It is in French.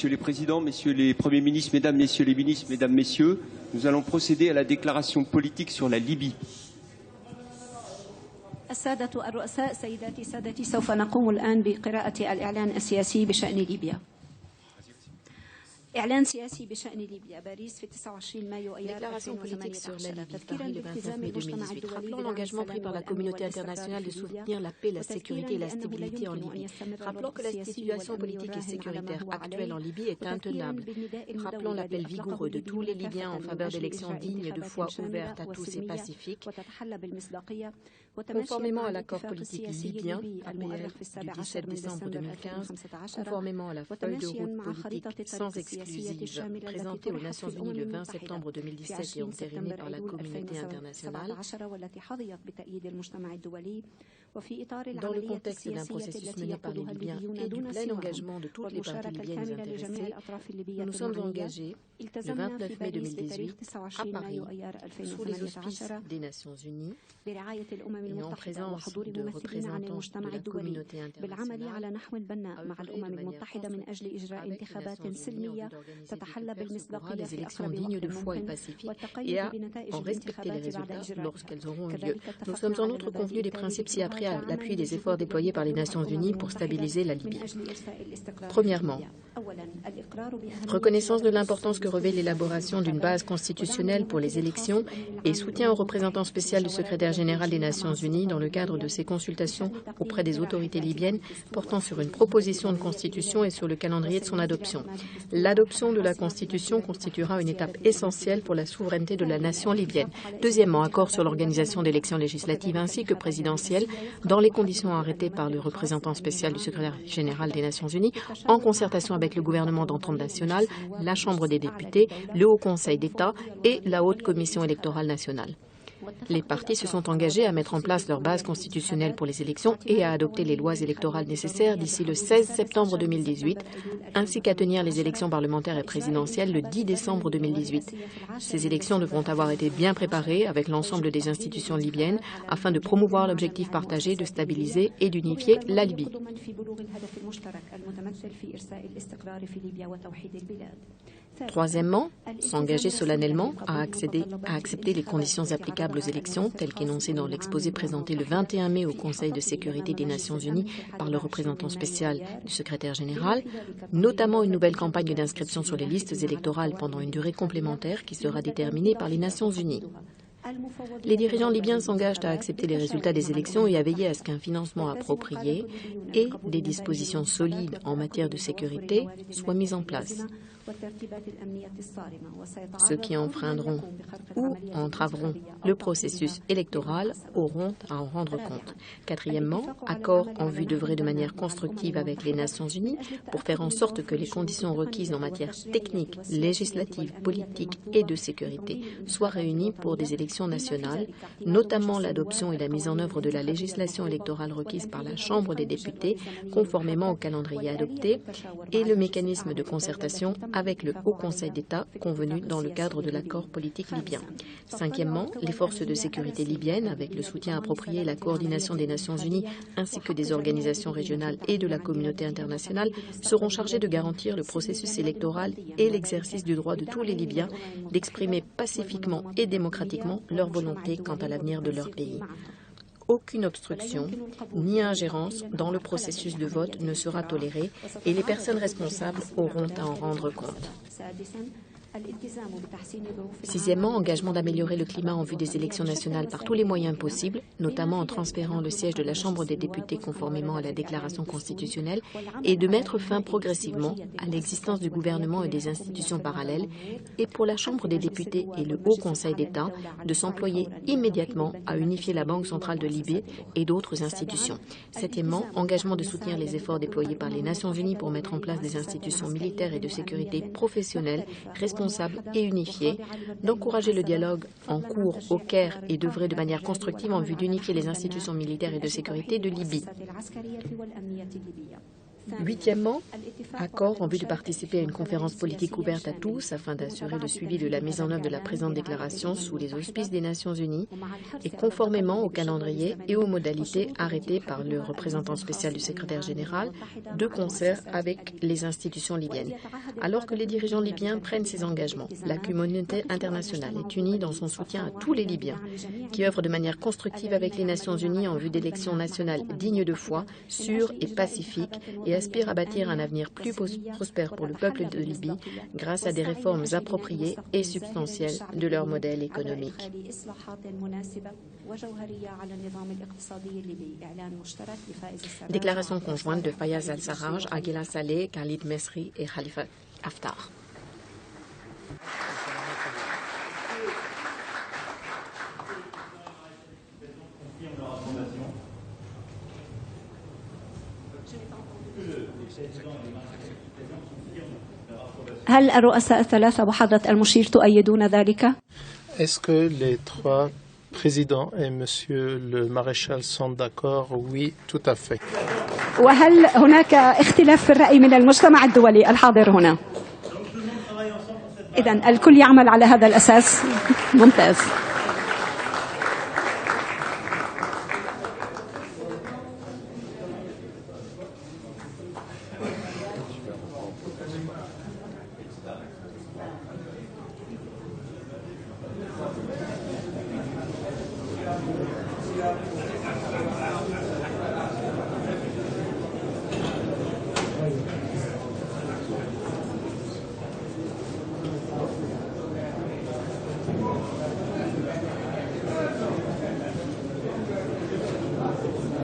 Monsieur les Présidents, Messieurs les Premiers ministres, Mesdames, Messieurs les ministres, Mesdames, Messieurs, nous allons procéder à la déclaration politique sur la Libye. السادة الرؤساء سيداتي سادتي سوف نقوم الآن بقراءة الإعلان السياسي بشأن ليبيا. إعلان سياسي بشأن ليبيا باريس في 29 مايو أيار 2018 تذكيرا بالتزام المجتمع الدولي rappelant l'engagement pris par la communauté internationale de soutenir la paix, la sécurité et la stabilité en Libye. Rappelant que la situation politique et sécuritaire actuelle en Libye est intenable. Rappelant l'appel vigoureux de tous les Libyens en faveur d'élections dignes, de foi ouvertes à tous et pacifiques. Conformément à l'accord politique libyen, APR, du 17 décembre 2015, conformément à la feuille de route politique sans exclusive présentée aux Nations Unies le 20 septembre 2017 et entérinée par la communauté internationale, dans le contexte d'un processus mené par les Libyens et du plein engagement de toutes les parties libyennes intéressées, nous nous sommes engagés le 29 mai 2018 à Paris, sous les auspices des Nations Unies et en présence de représentants de la communauté internationale, des élections dignes de foi et pacifiques et à en respecter les résultats lorsqu'elles auront eu lieu. Nous sommes en outre convenus des principes ci-après à l'appui des efforts déployés par les Nations Unies pour stabiliser la Libye. Premièrement, reconnaissance de l'importance que revêt l'élaboration d'une base constitutionnelle pour les élections et soutien au représentant spécial du secrétaire général des Nations Unies dans le cadre de ses consultations auprès des autorités libyennes portant sur une proposition de constitution et sur le calendrier de son adoption. L'adoption de la constitution constituera une étape essentielle pour la souveraineté de la nation libyenne. Deuxièmement, accord sur l'organisation d'élections législatives ainsi que présidentielles dans les conditions arrêtées par le représentant spécial du secrétaire général des Nations Unies en concertation avec le gouvernement d'entente nationale, la Chambre des députés, le Haut Conseil d'État et la Haute Commission électorale nationale. Les partis se sont engagés à mettre en place leur base constitutionnelle pour les élections et à adopter les lois électorales nécessaires d'ici le 16 septembre 2018, ainsi qu'à tenir les élections parlementaires et présidentielles le 10 décembre 2018. Ces élections devront avoir été bien préparées avec l'ensemble des institutions libyennes afin de promouvoir l'objectif partagé de stabiliser et d'unifier la Libye. Troisièmement, s'engager solennellement à accepter les conditions applicables aux élections telles qu'énoncées dans l'exposé présenté le 21 mai au Conseil de sécurité des Nations Unies par le représentant spécial du secrétaire général, notamment une nouvelle campagne d'inscription sur les listes électorales pendant une durée complémentaire qui sera déterminée par les Nations Unies. Les dirigeants libyens s'engagent à accepter les résultats des élections et à veiller à ce qu'un financement approprié et des dispositions solides en matière de sécurité soient mises en place. Ceux qui enfreindront ou entraveront le processus électoral auront à en rendre compte. Quatrièmement, accord en vue d'œuvrer de manière constructive avec les Nations Unies pour faire en sorte que les conditions requises en matière technique, législative, politique et de sécurité soient réunies pour des élections nationales, notamment l'adoption et la mise en œuvre de la législation électorale requise par la Chambre des députés, conformément au calendrier adopté, et le mécanisme de concertation avec le Haut Conseil d'État convenu dans le cadre de l'accord politique libyen. Cinquièmement, les forces de sécurité libyennes, avec le soutien approprié et la coordination des Nations Unies ainsi que des organisations régionales et de la communauté internationale, seront chargées de garantir le processus électoral et l'exercice du droit de tous les Libyens d'exprimer pacifiquement et démocratiquement leur volonté quant à l'avenir de leur pays. Aucune obstruction ni ingérence dans le processus de vote ne sera tolérée et les personnes responsables auront à en rendre compte. Sixièmement, engagement d'améliorer le climat en vue des élections nationales par tous les moyens possibles, notamment en transférant le siège de la Chambre des députés conformément à la déclaration constitutionnelle et de mettre fin progressivement à l'existence du gouvernement et des institutions parallèles et pour la Chambre des députés et le Haut Conseil d'État de s'employer immédiatement à unifier la Banque centrale de Libye et d'autres institutions. Septièmement, engagement de soutenir les efforts déployés par les Nations Unies pour mettre en place des institutions militaires et de sécurité professionnelles, responsables et unifiées, d'encourager le dialogue en cours au Caire et d'œuvrer de manière constructive en vue d'unifier les institutions militaires et de sécurité de Libye. Huitièmement, accord en vue de participer à une conférence politique ouverte à tous afin d'assurer le suivi de la mise en œuvre de la présente déclaration sous les auspices des Nations Unies et conformément au calendrier et aux modalités arrêtées par le représentant spécial du secrétaire général de concert avec les institutions libyennes. Alors que les dirigeants libyens prennent ces engagements, la communauté internationale est unie dans son soutien à tous les Libyens qui œuvrent de manière constructive avec les Nations Unies en vue d'élections nationales dignes de foi, sûres et pacifiques et aspirent à bâtir un avenir plus prospère pour le peuple de Libye grâce à des réformes appropriées et substantielles de leur modèle économique. Déclaration conjointe de Fayez al-Sarraj, Aguila Saleh, Khalid Mesri et Khalifa Haftar. هل الرؤساء الثلاثة وحضرة المشير تؤيدون ذلك؟ Est-ce que les trois présidents et monsieur le maréchal sont d'accord? Oui, tout à fait. وهل هناك اختلاف في الرأي من المجتمع الدولي الحاضر هنا؟ إذن الكل يعمل على هذا الأساس. ممتاز.